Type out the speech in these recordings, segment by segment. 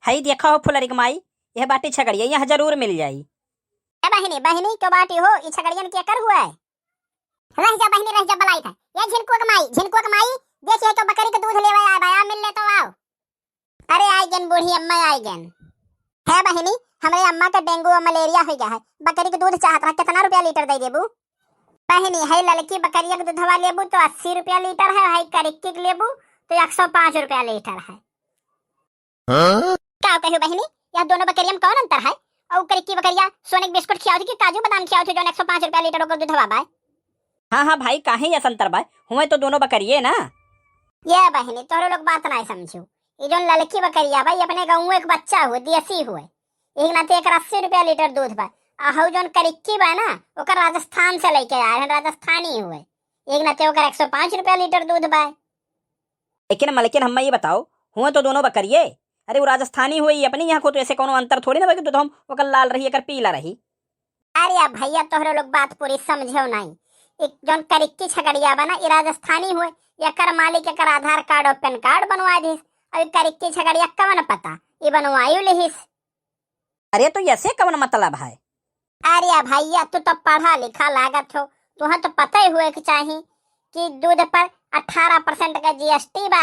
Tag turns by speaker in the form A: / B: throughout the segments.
A: हई देखा हो फुलरी माई, यह बाटी छगड़िया यहाँ जरूर मिल जाई।
B: बहिनी बहिनी क्यों बाटी हो, ई छगड़ियन के कर हुआ है। रह जा बहिनी रह जा, बलाई था ये झिनकुआ कमाई देखिए तो बकरी के दूध लेवे आए भाई, मिल ले तो आओ। अरे आई गन बूढ़ी अम्मा आई गन है बहिनी, हमारे अम्मा का डेंगू और मलेरिया हो गया है, बकरी के दूध चाहत रहा, कितना रुपया लीटर दे देबू। बहिनी है लड़की बकरिया के दूधवा लेबू तो 80 रुपया लीटर है, है करिक्की के लेबू तो 105 रुपया लीटर है। क्या कहू बहिनी, यह दोनों बकरिया में कौन अंतर है? और करिक्की बकरिया सोने के बिस्कुट खियाओ थी कि काजू बादाम खियाओ थी जो 105 रुपया लीटर का दूधवा बाय।
A: हाँ हाँ भाई, काहे ये संतर बाय, हुए तो दोनों बकरिए ना।
B: ये बहिनी तोहरे लोग बात ना समझू, ये जो लड़की बकरिया भाई अपने गाँव एक बच्चा हुए देसी हुए, एक नाते एक 80 रुपया लीटर दूध बा। आहू जो करिक्की बा ना ओकर राजस्थान से लेके आए हैं, राजस्थानी हुए, एक नाते ओकर 105 रुपया लीटर दूध बा।
A: लेकिन हम ये बताओ, हुए तो दोनों बकरिए, अरे वो राजस्थानी हुई अपनी यहाँ को तो ऐसे कोनो अंतर थोड़ी ना भाई, दूध हम ओकर लाल रही एकर पीला रही।
B: अरे भैया तोहरे लोग बात पूरी समझो नहीं, एक जौन करिक्की छगड़िया बना ये राजस्थानी हुए, एकर मालिक एकर आधार कार्ड और पैन कार्ड बनवा दिस, और करिक्की छगड़िया कवन पता ये बनवायु लिहिस।
A: अरे तो ऐसे कवन मतलब है?
B: अरे भैया तू तो पढ़ा लिखा लागत हो, तुहाँ तो पता ही हुए कि चाहिए कि दूध पर 18% का जीएसटी बा,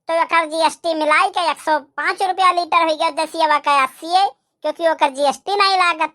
B: तो एकर जीएसटी मिलाई के 105 रुपया लीटर हो गया, देसिया का 80, क्योंकि ओकर जीएसटी नहीं लागत।